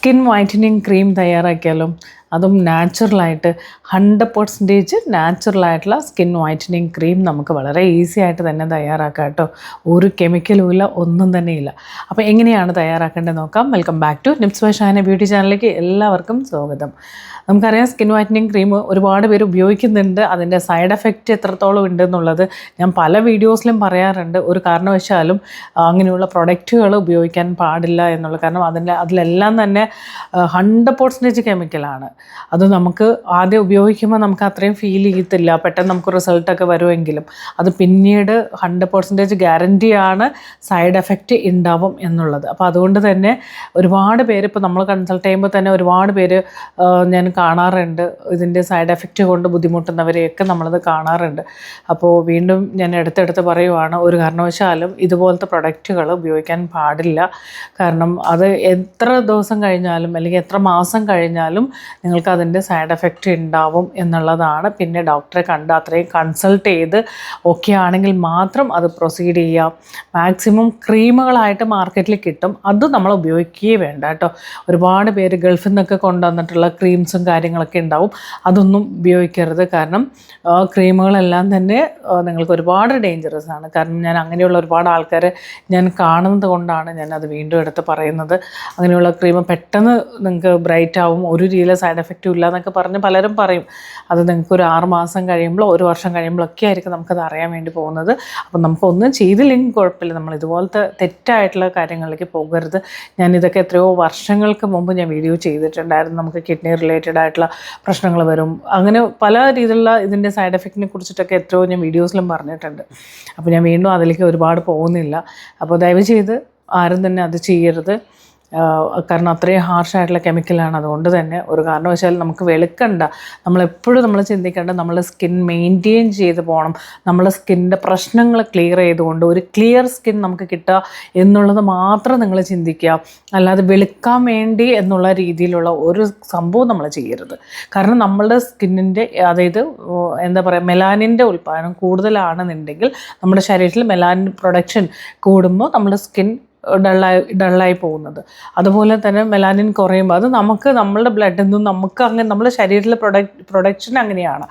Skin whitening cream തയ്യാറാക്കിയാലും അതും നാച്ചുറലായിട്ട് 100% നാച്ചുറലായിട്ടുള്ള skin whitening cream നമുക്ക് വളരെ ഈസി ആയിട്ട് തന്നെ തയ്യാറാക്കാം കേട്ടോ. ഒരു കെമിക്കലും ഇല്ല, ഒന്നും തന്നെ ഇല്ല. അപ്പോൾ എങ്ങനെയാണ് തയ്യാറാക്കേണ്ടത് നോക്കാം. Welcome back to nips by Shana beauty ചാനലിലേക്ക് എല്ലാവർക്കും സ്വാഗതം. നമുക്കറിയാം സ്കിൻ വൈറ്റനിങ് ക്രീം ഒരുപാട് പേര് ഉപയോഗിക്കുന്നുണ്ട്. അതിൻ്റെ സൈഡ് എഫക്റ്റ് എത്രത്തോളം ഉണ്ടെന്നുള്ളത് ഞാൻ പല വീഡിയോസിലും പറയാറുണ്ട്. ഒരു കാരണവശാലും അങ്ങനെയുള്ള പ്രൊഡക്റ്റുകൾ ഉപയോഗിക്കാൻ പാടില്ല എന്നുള്ളത്. കാരണം അതിലെല്ലാം തന്നെ 100% കെമിക്കലാണ്. അത് നമുക്ക് ആദ്യം ഉപയോഗിക്കുമ്പോൾ നമുക്ക് അത്രയും ഫീൽ ചെയ്യത്തില്ല, പെട്ടെന്ന് നമുക്ക് റിസൾട്ടൊക്കെ വരുമെങ്കിലും അത് പിന്നീട് 100% ഗ്യാരൻറ്റിയാണ് സൈഡ് എഫക്റ്റ് ഉണ്ടാവും എന്നുള്ളത്. അപ്പോൾ അതുകൊണ്ട് തന്നെ ഒരുപാട് പേര് ഇപ്പോൾ നമ്മൾ കൺസൾട്ട് ചെയ്യുമ്പോൾ തന്നെ ഒരുപാട് പേര് ഞാൻ കാണാറുണ്ട്. ഇതിൻ്റെ സൈഡ് എഫക്റ്റ് കൊണ്ട് ബുദ്ധിമുട്ടുന്നവരെയൊക്കെ നമ്മളത് കാണാറുണ്ട്. അപ്പോൾ വീണ്ടും ഞാൻ എടുത്തെടുത്ത് പറയുവാണ്, ഒരു കാരണവശാലും ഇതുപോലത്തെ പ്രൊഡക്റ്റുകൾ ഉപയോഗിക്കാൻ പാടില്ല. കാരണം അത് എത്ര ദിവസം കഴിഞ്ഞാലും അല്ലെങ്കിൽ എത്ര മാസം കഴിഞ്ഞാലും നിങ്ങൾക്ക് അതിൻ്റെ സൈഡ് എഫക്റ്റ് ഉണ്ടാവും എന്നുള്ളതാണ്. പിന്നെ ഡോക്ടറെ കണ്ട് അത്രയും കൺസൾട്ട് ചെയ്ത് ഓക്കെ ആണെങ്കിൽ മാത്രം അത് പ്രൊസീഡ് ചെയ്യാം. മാക്സിമം ക്രീമുകളായിട്ട് മാർക്കറ്റിൽ കിട്ടും, അത് നമ്മൾ ഉപയോഗിക്കുകയേ വേണ്ട കേട്ടോ. ഒരുപാട് പേര് ഗൾഫിൽ നിന്നൊക്കെ കൊണ്ടുവന്നിട്ടുള്ള ക്രീംസും കാര്യങ്ങളൊക്കെ ഉണ്ടാവും, അതൊന്നും ഉപയോഗിക്കരുത്. കാരണം ക്രീമുകളെല്ലാം തന്നെ നിങ്ങൾക്ക് ഒരുപാട് ഡേഞ്ചറസ് ആണ്. കാരണം ഞാൻ അങ്ങനെയുള്ള ഒരുപാട് ആൾക്കാരെ ഞാൻ കാണുന്നത് കൊണ്ടാണ് ഞാനത് വീണ്ടും എടുത്ത് പറയുന്നത്. അങ്ങനെയുള്ള ക്രീം പെട്ടെന്ന് നിങ്ങൾക്ക് ബ്രൈറ്റ് ആവും, ഒരു രീതിയിലെ സൈഡ് എഫക്റ്റും ഇല്ല എന്നൊക്കെ പറഞ്ഞ് പലരും പറയും. അത് നിങ്ങൾക്ക് ഒരു 6 മാസം കഴിയുമ്പോൾ, ഒരു വർഷം കഴിയുമ്പോഴൊക്കെ ആയിരിക്കും നമുക്കത് അറിയാൻ വേണ്ടി പോകുന്നത്. അപ്പം നമുക്കൊന്നും ചെയ്തില്ലെങ്കിൽ കുഴപ്പമില്ല, നമ്മൾ ഇതുപോലത്തെ തെറ്റായിട്ടുള്ള കാര്യങ്ങളിലേക്ക് പോകരുത്. ഞാനിതൊക്കെ എത്രയോ വർഷങ്ങൾക്ക് മുമ്പ് ഞാൻ വീഡിയോ ചെയ്തിട്ടുണ്ടായിരുന്നു. നമുക്ക് കിഡ്നി റിലേറ്റഡ് ആയിട്ടുള്ള പ്രശ്നങ്ങൾ വരും, അങ്ങനെ പല രീതിയിലുള്ള ഇതിൻ്റെ സൈഡ് എഫക്റ്റിനെ കുറിച്ചിട്ടൊക്കെ എത്രയോ ഞാൻ വീഡിയോസിലും പറഞ്ഞിട്ടുണ്ട്. അപ്പോൾ ഞാൻ വീണ്ടും അതിലേക്ക് ഒരുപാട് പോകുന്നില്ല. അപ്പോൾ ദയവ് ചെയ്ത് ആരും തന്നെ അത് ചെയ്യരുത്. കാരണം അത്രയും ഹാർഷായിട്ടുള്ള കെമിക്കലാണ്. അതുകൊണ്ട് തന്നെ ഒരു കാരണവശാലും നമുക്ക് വെളുക്കണ്ട. നമ്മളെപ്പോഴും നമ്മൾ ചിന്തിക്കേണ്ട, നമ്മൾ സ്കിൻ മെയിൻറ്റെയിൻ ചെയ്ത് പോകണം. നമ്മളെ സ്കിന്നിൻ്റെ പ്രശ്നങ്ങൾ ക്ലിയർ ചെയ്തുകൊണ്ട് ഒരു ക്ലിയർ സ്കിൻ നമുക്ക് കിട്ടുക എന്നുള്ളത് മാത്രം നിങ്ങൾ ചിന്തിക്കുക. അല്ലാതെ വെളുക്കാൻ വേണ്ടി എന്നുള്ള രീതിയിലുള്ള ഒരു സംഭവം നമ്മൾ ചെയ്യരുത്. കാരണം നമ്മളുടെ സ്കിന്നിൻ്റെ, അതായത് എന്താ പറയുക, മെലാനിൻ്റെ ഉൽപ്പാദനം കൂടുതലാണെന്നുണ്ടെങ്കിൽ നമ്മുടെ ശരീരത്തിൽ മെലാനിൻ പ്രൊഡക്ഷൻ കൂടുമ്പോൾ നമ്മുടെ സ്കിൻ ഡള്ളായി പോകുന്നത്. അതുപോലെ തന്നെ മെലാനിൻ കുറയുമ്പോൾ അത് നമ്മളുടെ ബ്ലഡിൽ നിന്നും നമുക്ക് അങ്ങനെ നമ്മുടെ ശരീരത്തിലെ പ്രൊഡക്ഷൻ അങ്ങനെയാണ്.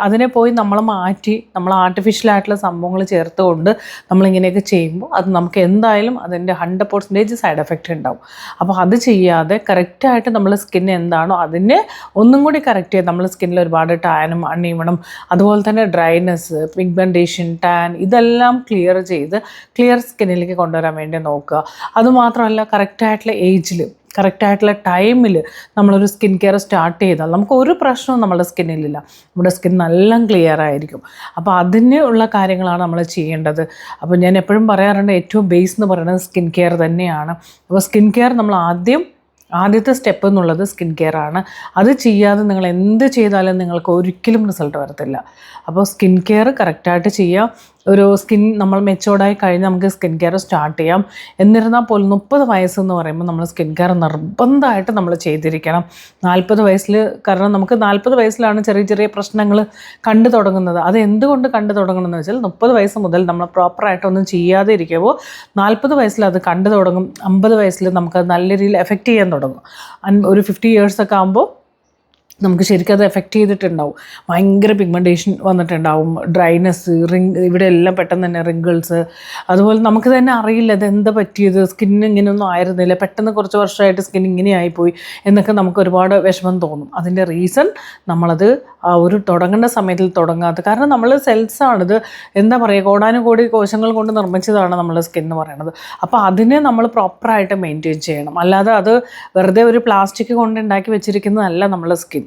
അതിനെ പോയി നമ്മൾ മാറ്റി നമ്മൾ ആർട്ടിഫിഷ്യലായിട്ടുള്ള സംഭവങ്ങൾ ചേർത്തുകൊണ്ട് നമ്മളിങ്ങനെയൊക്കെ ചെയ്യുമ്പോൾ അത് നമുക്ക് എന്തായാലും അതിൻ്റെ 100% സൈഡ് എഫക്റ്റ് ഉണ്ടാവും. അപ്പോൾ അത് ചെയ്യാതെ കറക്റ്റായിട്ട് നമ്മൾ സ്കിൻ എന്താണോ അതിനെ ഒന്നും കൂടി കറക്റ്റ് ചെയ്ത് നമ്മൾ സ്കിന്നിൽ ഒരുപാട് ടാനും അണ്ണീവണം, അതുപോലെ തന്നെ ഡ്രൈനെസ്, പിഗ്മെൻറ്റേഷൻ, ടാൻ, ഇതെല്ലാം ക്ലിയർ ചെയ്ത് ക്ലിയർ സ്കിന്നിലേക്ക് കൊണ്ടുവരാൻ വേണ്ടി നോക്കുക. അതുമാത്രമല്ല, കറക്റ്റായിട്ടുള്ള ഏജിൽ, കറക്റ്റായിട്ടുള്ള ടൈമിൽ നമ്മളൊരു സ്കിൻ കെയർ സ്റ്റാർട്ട് ചെയ്താൽ നമുക്ക് ഒരു പ്രശ്നവും നമ്മുടെ സ്കിന്നിലില്ല. നമ്മുടെ സ്കിൻ നല്ല ക്ലിയർ ആയിരിക്കും. അപ്പോൾ അതിനുള്ള കാര്യങ്ങളാണ് നമ്മൾ ചെയ്യേണ്ടത്. അപ്പോൾ ഞാൻ എപ്പോഴും പറയാറുണ്ട്, ഏറ്റവും ബേസ് എന്ന് പറയുന്നത് സ്കിൻ കെയർ തന്നെയാണ്. അപ്പോൾ സ്കിൻ കെയർ നമ്മൾ ആദ്യത്തെ സ്റ്റെപ്പ് എന്നുള്ളത് സ്കിൻ കെയർ ആണ്. അത് ചെയ്യാതെ നിങ്ങൾ എന്ത് ചെയ്താലും നിങ്ങൾക്ക് ഒരിക്കലും റിസൾട്ട് വരത്തില്ല. അപ്പോൾ സ്കിൻ കെയർ കറക്റ്റായിട്ട് ചെയ്യുക. ഒരു സ്കിൻ നമ്മൾ മെച്ചോർഡായി കഴിഞ്ഞ് നമുക്ക് സ്കിൻ കെയർ സ്റ്റാർട്ട് ചെയ്യാം. എന്നിരുന്നാൽ പോലും 30 വയസ്സെന്ന് പറയുമ്പോൾ നമ്മൾ സ്കിൻ കെയർ നിർബന്ധമായിട്ട് നമ്മൾ ചെയ്തിരിക്കണം. 40 വയസ്സിൽ, കാരണം നമുക്ക് 40 വയസ്സിലാണ് ചെറിയ ചെറിയ പ്രശ്നങ്ങൾ കണ്ടു തുടങ്ങുന്നത്. അത് എന്തുകൊണ്ട് കണ്ടു തുടങ്ങണമെന്ന് വെച്ചാൽ 30 വയസ്സ് മുതൽ നമ്മൾ പ്രോപ്പറായിട്ടൊന്നും ചെയ്യാതെ ഇരിക്കുമ്പോൾ 40 വയസ്സിൽ അത് കണ്ടു തുടങ്ങും. 50 വയസ്സിൽ നമുക്കത് നല്ല രീതിയിൽ എഫക്റ്റ് ചെയ്യാൻ തുടങ്ങും. ഒരു 50 ഇയേഴ്സൊക്കെ ആകുമ്പോൾ നമുക്ക് ശരിക്കും അത് എഫക്റ്റ് ചെയ്തിട്ടുണ്ടാവും. ഭയങ്കര പിഗ്മെൻറ്റേഷൻ വന്നിട്ടുണ്ടാവും, ഡ്രൈനെസ്, ഇവിടെ എല്ലാം പെട്ടെന്ന് തന്നെ റിങ്കിൾസ്. അതുപോലെ നമുക്ക് തന്നെ അറിയില്ല ഇതെന്താ പറ്റിയത്, സ്കിന്ന് ഇങ്ങനെയൊന്നും ആയിരുന്നില്ല, പെട്ടെന്ന് കുറച്ച് വർഷമായിട്ട് സ്കിൻ ഇങ്ങനെ ആയിപ്പോയി എന്നൊക്കെ നമുക്ക് ഒരുപാട് വിഷമം തോന്നും. അതിൻ്റെ റീസൺ നമ്മളത് ഒരു തുടങ്ങേണ്ട സമയത്തിൽ തുടങ്ങാത്ത, കാരണം നമ്മൾ സെൽസാണിത്, എന്താ പറയുക, കോടാനുകോടി കോശങ്ങൾ കൊണ്ട് നിർമ്മിച്ചതാണ് നമ്മുടെ സ്കിൻ എന്ന് പറയുന്നത്. അപ്പോൾ അതിനെ നമ്മൾ പ്രോപ്പറായിട്ട് മെയിൻറ്റെയിൻ ചെയ്യണം. അല്ലാതെ അത് വെറുതെ ഒരു പ്ലാസ്റ്റിക് കൊണ്ട് ഉണ്ടാക്കി വെച്ചിരിക്കുന്നതല്ല നമ്മുടെ സ്കിൻ.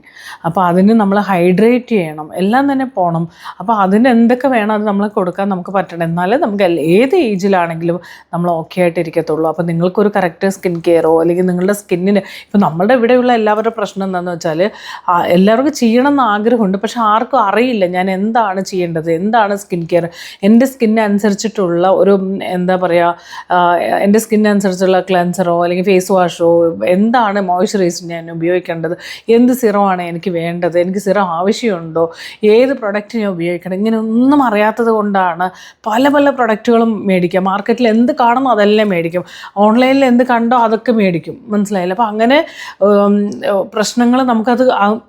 അപ്പോൾ അതിന് നമ്മൾ ഹൈഡ്രേറ്റ് ചെയ്യണം, എല്ലാം തന്നെ പോകണം. അപ്പോൾ അതിന് എന്തൊക്കെ വേണം അത് നമ്മൾ കൊടുക്കാൻ നമുക്ക് പറ്റണം. എന്നാലേ നമുക്ക് ഏത് ഏജിലാണെങ്കിലും നമ്മൾ ഓക്കെ ആയിട്ട് ഇരിക്കത്തുള്ളൂ. അപ്പോൾ നിങ്ങൾക്കൊരു കറക്റ്റ് സ്കിൻ കെയറോ അല്ലെങ്കിൽ നിങ്ങളുടെ സ്കിന്നിന്, ഇപ്പോൾ നമ്മുടെ ഇവിടെയുള്ള എല്ലാവരുടെ പ്രശ്നം എന്താണെന്ന് വെച്ചാൽ എല്ലാവർക്കും ചെയ്യണമെന്ന് ആഗ്രഹമുണ്ട്, പക്ഷെ ആർക്കും അറിയില്ല ഞാൻ എന്താണ് ചെയ്യേണ്ടത്, എന്താണ് സ്കിൻ കെയർ, എൻ്റെ സ്കിന്നനുസരിച്ചിട്ടുള്ള ഒരു എന്താ പറയുക, എൻ്റെ സ്കിന്നനുസരിച്ചുള്ള ക്ലെൻസറോ അല്ലെങ്കിൽ ഫേസ് വാഷോ, എന്താണ് മോയ്സ്ചറൈസർ ഞാൻ ഉപയോഗിക്കേണ്ടത്, എന്ത് സിറം സിറമാണ് എനിക്ക് വേണ്ടത്, എനിക്ക് സിറം ആവശ്യമുണ്ടോ, ഏത് പ്രൊഡക്റ്റ് ഞാൻ ഉപയോഗിക്കണം, ഇങ്ങനെ ഒന്നും അറിയാത്തത് കൊണ്ടാണ് പല പല പ്രൊഡക്റ്റുകളും മേടിക്കുക. മാർക്കറ്റിൽ എന്ത് കാണുന്നോ അതെല്ലാം മേടിക്കും, ഓൺലൈനിൽ എന്ത് കണ്ടോ അതൊക്കെ മേടിക്കും. മനസ്സിലായില്ല? അപ്പോൾ അങ്ങനെ പ്രശ്നങ്ങൾ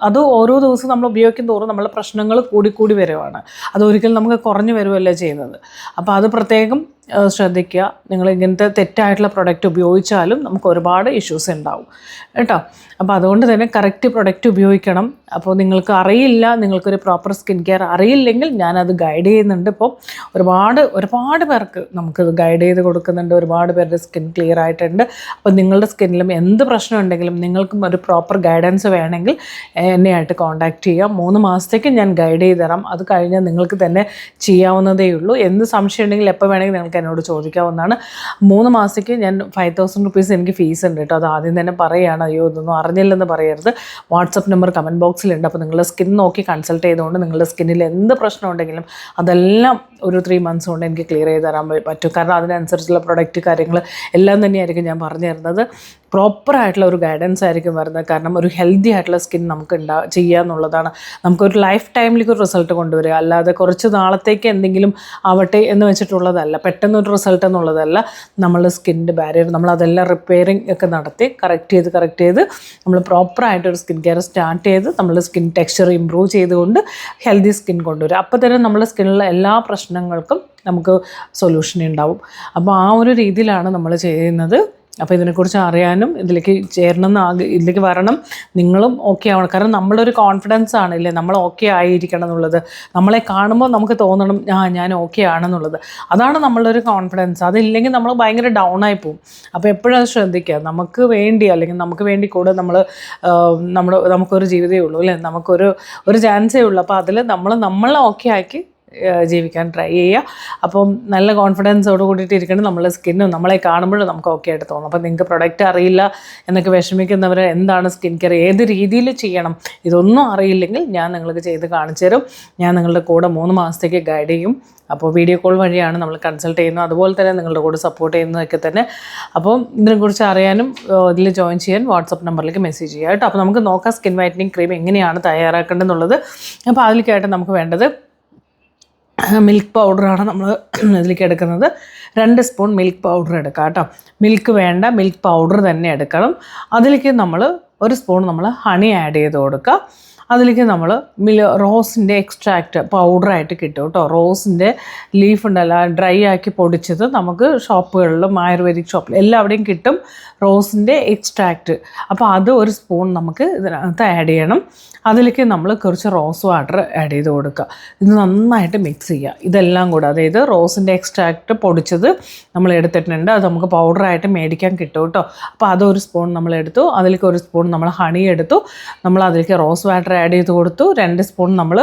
അത് ഓരോ ദിവസവും നമ്മൾ ഉപയോഗിക്കും തോറും നമ്മളെ പ്രശ്നങ്ങൾ കൂടി വരുവാണ്. അതൊരിക്കലും നമുക്ക് കുറഞ്ഞു വരുമല്ലോ ചെയ്യുന്നത്. അപ്പോൾ അത് പ്രത്യേകം ശ്രദ്ധിക്കുക. നിങ്ങൾ ഇങ്ങനത്തെ തെറ്റായിട്ടുള്ള പ്രൊഡക്റ്റ് ഉപയോഗിച്ചാലും നമുക്ക് ഒരുപാട് ഇഷ്യൂസ് ഉണ്ടാവും കേട്ടോ. അപ്പോൾ അതുകൊണ്ട് തന്നെ കറക്റ്റ് പ്രൊഡക്റ്റ് ഉപയോഗിക്കണം. അപ്പോൾ നിങ്ങൾക്ക് അറിയില്ല, നിങ്ങൾക്കൊരു പ്രോപ്പർ സ്കിൻ കെയർ അറിയില്ലെങ്കിൽ ഞാനത് ഗൈഡ് ചെയ്യുന്നുണ്ട്. ഇപ്പോൾ ഒരുപാട് പേർക്ക് നമുക്കത് ഗൈഡ് ചെയ്ത് കൊടുക്കുന്നുണ്ട്. ഒരുപാട് പേരുടെ സ്കിൻ ക്ലിയർ ആയിട്ടുണ്ട്. അപ്പോൾ നിങ്ങളുടെ സ്കിന്നിലും എന്ത് പ്രശ്നം ഉണ്ടെങ്കിലും നിങ്ങൾക്കും ഒരു പ്രോപ്പർ ഗൈഡൻസ് വേണമെങ്കിൽ എന്നെയായിട്ട് കോൺടാക്റ്റ് ചെയ്യാം. 3 മാസത്തേക്ക് ഞാൻ ഗൈഡ് ചെയ്ത് തരാം. അത് കഴിഞ്ഞാൽ നിങ്ങൾക്ക് തന്നെ ചെയ്യാവുന്നതേ ഉള്ളൂ. എന്ത് സംശയം ഉണ്ടെങ്കിൽ എപ്പോൾ വേണമെങ്കിൽ നിങ്ങൾക്ക് എന്നോട് ചോദിക്കാവുന്നതാണ്. 3 മാസത്തേക്ക് ഞാൻ 5000 റുപ്പീസ് എനിക്ക് ഫീസ് ഉണ്ട് കേട്ടോ. അത് ആദ്യം തന്നെ പറയുകയാണ്. അയ്യോ ഇതൊന്നും അറിഞ്ഞില്ലെന്ന് പറയരുത്. വാട്സപ്പ് നമ്പർ കമൻറ്റ് ബോക്സിലുണ്ട്. അപ്പോൾ നിങ്ങളുടെ സ്കിൻ നോക്കി കൺസൾട്ട് ചെയ്തുകൊണ്ട് നിങ്ങളുടെ സ്കിന്നിൽ എന്ത് പ്രശ്നം ഉണ്ടെങ്കിലും അതെല്ലാം ഒരു 3 മന്ത്സ് കൊണ്ട് എനിക്ക് ക്ലിയർ ചെയ്ത് തരാൻ പറ്റും. കാരണം അതിനനുസരിച്ചുള്ള പ്രൊഡക്റ്റ് കാര്യങ്ങൾ എല്ലാം തന്നെയായിരിക്കും ഞാൻ പറഞ്ഞു തരുന്നത്. പ്രോപ്പറായിട്ടുള്ള ഒരു ഗൈഡൻസ് ആയിരിക്കും വരുന്നത്. കാരണം ഒരു ഹെൽത്തി ആയിട്ടുള്ള സ്കിൻ നമുക്ക് ചെയ്യുക എന്നുള്ളതാണ്. നമുക്കൊരു ലൈഫ് ടൈമിലേക്ക് ഒരു റിസൾട്ട് കൊണ്ടുവരിക, അല്ലാതെ കുറച്ച് നാളത്തേക്ക് എന്തെങ്കിലും ആവട്ടെ എന്ന് വെച്ചിട്ടുള്ളതല്ല, പെട്ടെന്നൊരു റിസൾട്ട് എന്നുള്ളതല്ല. നമ്മളുടെ സ്കിന്നിൻ്റെ ബാരിയർ നമ്മളതെല്ലാം റിപ്പയറിങ് ഒക്കെ നടത്തി കറക്റ്റ് ചെയ്ത് നമ്മൾ പ്രോപ്പറായിട്ടൊരു സ്കിൻ കെയർ സ്റ്റാർട്ട് ചെയ്ത് നമ്മളുടെ സ്കിൻ ടെക്സ്ചർ ഇമ്പ്രൂവ് ചെയ്തുകൊണ്ട് ഹെൽത്തി സ്കിൻ കൊണ്ടുവരിക. അപ്പോൾ തന്നെ നമ്മുടെ സ്കിന്നിലുള്ള എല്ലാ പ്രശ്നങ്ങൾക്കും നമുക്ക് സൊല്യൂഷൻ ഉണ്ടാവും. അപ്പോൾ ആ ഒരു രീതിയിലാണ് നമ്മൾ ചെയ്യുന്നത്. അപ്പോൾ ഇതിനെക്കുറിച്ച് അറിയാനും ഇതിലേക്ക് ഇതിലേക്ക് വരണം, നിങ്ങളും ഓക്കെ ആവണം. കാരണം നമ്മളൊരു കോൺഫിഡൻസ് ആണില്ലേ, നമ്മൾ ഓക്കെ ആയിരിക്കണം എന്നുള്ളത്. നമ്മളെ കാണുമ്പോൾ നമുക്ക് തോന്നണം ഞാൻ ഓക്കെ ആണെന്നുള്ളത്. അതാണ് നമ്മളൊരു കോൺഫിഡൻസ്. അതില്ലെങ്കിൽ നമ്മൾ ഭയങ്കര ഡൗൺ ആയി പോകും. അപ്പോൾ എപ്പോഴും അത് ശ്രദ്ധിക്കുക. നമുക്ക് വേണ്ടി അല്ലെങ്കിൽ നമുക്ക് വേണ്ടി കൂടെ നമുക്കൊരു ജീവിതമേ ഉള്ളൂ അല്ലേ, നമുക്കൊരു ചാൻസേ ഉള്ളൂ. അപ്പോൾ അതിൽ നമ്മൾ ഓക്കെ ആക്കി ജീവിക്കാൻ ട്രൈ ചെയ്യുക. അപ്പം നല്ല കോൺഫിഡൻസോട് കൂടിയിട്ട് ഇരിക്കണം. നമ്മളെ സ്കിന്നും നമ്മളെ കാണുമ്പോഴും നമുക്ക് ഓക്കെ ആയിട്ട് തോന്നും. അപ്പോൾ നിങ്ങൾക്ക് പ്രൊഡക്റ്റ് അറിയില്ല എന്നൊക്കെ വിഷമിക്കുന്നവർ എന്താണ് സ്കിൻ കെയർ, ഏത് രീതിയിൽ ചെയ്യണം, ഇതൊന്നും അറിയില്ലെങ്കിൽ ഞാൻ നിങ്ങൾക്ക് ചെയ്ത് കാണിച്ചു തരും. ഞാൻ നിങ്ങളുടെ കൂടെ 3 മാസത്തേക്ക് ഗൈഡ് ചെയ്യും. അപ്പോൾ വീഡിയോ കോൾ വഴിയാണ് നമ്മൾ കൺസൾട്ട് ചെയ്യുന്നത്. അതുപോലെ തന്നെ നിങ്ങളുടെ കൂടെ സപ്പോർട്ട് ചെയ്യുന്നതൊക്കെ തന്നെ. അപ്പോൾ ഇതിനെക്കുറിച്ച് അറിയാനും ഇതിൽ ജോയിൻ ചെയ്യാൻ വാട്സപ്പ് നമ്പറിലേക്ക് മെസ്സേജ് ചെയ്യുക കേട്ടോ. അപ്പോൾ നമുക്ക് നോക്കാം സ്കിൻ വൈറ്റനിങ് ക്രീം എങ്ങനെയാണ് തയ്യാറാക്കേണ്ടതെന്നുള്ളത്. അപ്പോൾ അതിലേക്കായിട്ട് നമുക്ക് വേണ്ടത് മിൽക്ക് പൗഡറാണ് നമ്മൾ ഇതിലേക്ക് എടുക്കുന്നത്. 2 സ്പൂൺ മിൽക്ക് പൗഡർ എടുക്കാം കേട്ടോ. മിൽക്ക് വേണ്ട, മിൽക്ക് പൗഡർ തന്നെ എടുക്കണം. അതിലേക്ക് നമ്മൾ 1 സ്പൂൺ നമ്മൾ ഹണി ആഡ് ചെയ്ത് കൊടുക്കുക. അതിലേക്ക് നമ്മൾ റോസിൻ്റെ എക്സ്ട്രാക്റ്റ് പൗഡറായിട്ട് കിട്ടും കേട്ടോ. റോസിൻ്റെ ലീഫ് ഉണ്ടല്ലോ, ഡ്രൈ ആക്കി പൊടിച്ചത് നമുക്ക് ഷോപ്പുകളിലും ആയുർവേദിക് ഷോപ്പിൽ എല്ലാവിടെയും കിട്ടും റോസിൻ്റെ എക്സ്ട്രാക്റ്റ്. അപ്പോൾ അത് 1 സ്പൂൺ നമുക്ക് ഇതിനകത്ത് ആഡ് ചെയ്യണം. അതിലേക്ക് നമ്മൾ കുറച്ച് റോസ് വാട്ടർ ആഡ് ചെയ്ത് കൊടുക്കുക. ഇത് നന്നായിട്ട് മിക്സ് ചെയ്യുക. ഇതെല്ലാം കൂടെ, അതായത് റോസിൻ്റെ എക്സ്ട്രാക്റ്റ് പൊടിച്ചത് നമ്മൾ എടുത്തിട്ടുണ്ട്. അത് നമുക്ക് പൗഡറായിട്ട് മേടിക്കാൻ കിട്ടും കേട്ടോ. അപ്പോൾ അത് 1 സ്പൂൺ നമ്മൾ എടുത്തു. അതിലേക്ക് 1 സ്പൂൺ നമ്മൾ ഹണി എടുത്തു. നമ്മൾ അതിലേക്ക് റോസ് വാട്ടർ ആഡ് ചെയ്ത് കൊടുത്തു. 2 സ്പൂൺ നമ്മൾ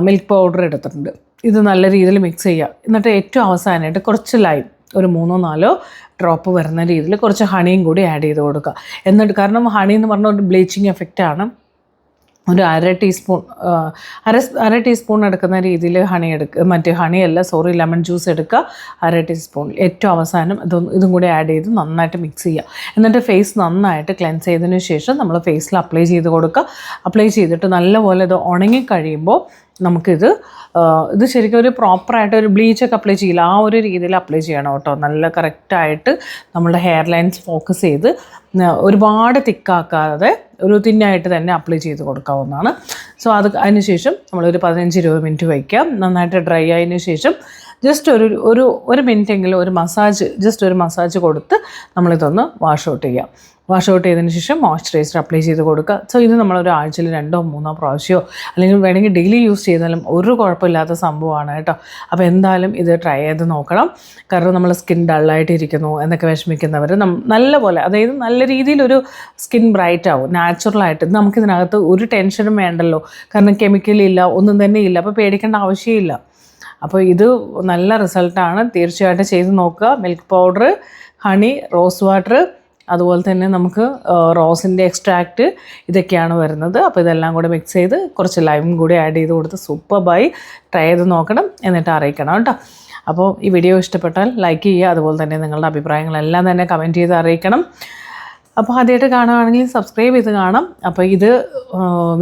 മിൽക്ക് പൗഡർ എടുത്തിട്ടുണ്ട്. ഇത് നല്ല രീതിയിൽ മിക്സ് ചെയ്യുക. എന്നിട്ട് ഏറ്റവും അവസാനമായിട്ട് കുറച്ച് ലൈം, ഒരു 3-4 ഡ്രോപ്പ് വരുന്ന രീതിയിൽ കുറച്ച് ഹണിയും കൂടി ആഡ് ചെയ്ത് കൊടുക്കുക. എന്നിട്ട് കാരണം ഹണി എന്ന് പറഞ്ഞാൽ ഒരു ബ്ലീച്ചിങ് എഫക്റ്റാണ്. ഒരു അര ടീസ്പൂൺ എടുക്കുന്ന രീതിയിൽ ലെമൺ ജ്യൂസ് എടുക്കുക. 1/2 ടീസ്പൂൺ ഏറ്റവും അവസാനം ഇതും കൂടി ആഡ് ചെയ്ത് നന്നായിട്ട് മിക്സ് ചെയ്യുക. എന്നിട്ട് ഫേസ് നന്നായിട്ട് ക്ലെൻസ് ചെയ്തതിന് ശേഷം നമ്മൾ ഫേസിൽ അപ്ലൈ ചെയ്ത് കൊടുക്കുക. അപ്ലൈ ചെയ്തിട്ട് നല്ലപോലെ ഇത് ഉണങ്ങി കഴിയുമ്പോൾ നമുക്കിത് ശരിക്കും ഒരു പ്രോപ്പറായിട്ട് ഒരു ബ്ലീച്ചൊക്കെ അപ്ലൈ ചെയ്യില്ല, ആ ഒരു രീതിയിൽ അപ്ലൈ ചെയ്യണം കേട്ടോ. നല്ല കറക്റ്റായിട്ട് നമ്മളുടെ ഹെയർ ലൈൻസ് ഫോക്കസ് ചെയ്ത് ഒരുപാട് തിക്കാക്കാതെ ഒരു തിന്നായിട്ട് തന്നെ അപ്ലൈ ചെയ്ത് കൊടുക്കാവുന്നതാണ്. സോ അതിന് ശേഷം നമ്മളൊരു 15-20 മിനിറ്റ് വയ്ക്കാം. നന്നായിട്ട് ഡ്രൈ ആയതിനു ശേഷം ജസ്റ്റ് ഒരു മിനിറ്റെങ്കിലും ഒരു മസാജ് കൊടുത്ത് നമ്മളിതൊന്ന് വാഷ് ഔട്ട് ചെയ്യാം. വാഷ് ഔട്ട് ചെയ്തതിന് ശേഷം മോയ്സ്ചറൈസർ അപ്ലൈ ചെയ്ത് കൊടുക്കുക. സോ ഇത് നമ്മളൊരു ആഴ്ചയിൽ 2-3 പ്രാവശ്യമോ അല്ലെങ്കിൽ വേണമെങ്കിൽ ഡെയിലി യൂസ് ചെയ്താലും ഒരു കുഴപ്പമില്ലാത്ത സംഭവമാണ് കേട്ടോ. അപ്പോൾ എന്തായാലും ഇത് ട്രൈ ചെയ്ത് നോക്കണം. കാരണം നമ്മൾ സ്കിൻ ഡള്ളായിട്ടിരിക്കുന്നു എന്നൊക്കെ വിഷമിക്കുന്നവർ നല്ലപോലെ, അതായത് നല്ല രീതിയിലൊരു സ്കിൻ ബ്രൈറ്റ് ആവും നാച്ചുറലായിട്ട്. നമുക്കിതിനകത്ത് ഒരു ടെൻഷനും വേണ്ടല്ലോ, കാരണം കെമിക്കലില്ല, ഒന്നും തന്നെ ഇല്ല. അപ്പോൾ പേടിക്കേണ്ട ആവശ്യമില്ല. അപ്പോൾ ഇത് നല്ല റിസൾട്ടാണ്, തീർച്ചയായിട്ടും ചെയ്ത് നോക്കുക. Milk powder, honey, rose water, അതുപോലെ തന്നെ നമുക്ക് റോസിൻ്റെ എക്സ്ട്രാക്റ്റ്, ഇതൊക്കെയാണ് വരുന്നത്. അപ്പോൾ ഇതെല്ലാം കൂടെ മിക്സ് ചെയ്ത് കുറച്ച് ലൈമും കൂടി ആഡ് ചെയ്ത് കൊടുത്ത് സൂപ്പർബായി ട്രൈ ചെയ്ത് നോക്കണം. എന്നിട്ട് അറിയിക്കണം കേട്ടോ. അപ്പോൾ ഈ വീഡിയോ ഇഷ്ടപ്പെട്ടാൽ ലൈക്ക് ചെയ്യുക. അതുപോലെ തന്നെ നിങ്ങളുടെ അഭിപ്രായങ്ങളെല്ലാം തന്നെ കമൻറ്റ് ചെയ്ത് അറിയിക്കണം. അപ്പോൾ ആദ്യമായിട്ട് കാണുകയാണെങ്കിൽ സബ്സ്ക്രൈബ് ചെയ്ത് കാണാം. അപ്പോൾ ഇത്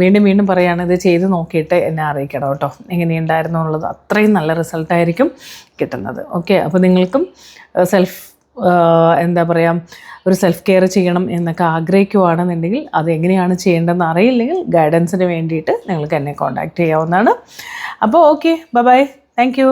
വീണ്ടും വീണ്ടും പറയുകയാണ്, ഇത് ചെയ്ത് നോക്കിയിട്ട് എന്നെ അറിയിക്കണം കേട്ടോ എങ്ങനെയുണ്ടായിരുന്നു എന്നുള്ളത്. അത്രയും നല്ല റിസൾട്ടായിരിക്കും കിട്ടുന്നത്. ഓക്കെ, അപ്പോൾ നിങ്ങൾക്കും എന്താ പറയുക, ഒരു സെൽഫ് കെയർ ചെയ്യണം എന്നൊക്കെ ആഗ്രഹിക്കുകയാണെന്നുണ്ടെങ്കിൽ അത് എങ്ങനെയാണ് ചെയ്യേണ്ടതെന്ന് അറിയില്ലെങ്കിൽ ഗൈഡൻസിന് വേണ്ടിയിട്ട് നിങ്ങൾക്ക് എന്നെ കോൺടാക്റ്റ് ചെയ്യാവുന്നതാണ്. അപ്പോൾ ഓക്കെ, ബൈ, താങ്ക് യു.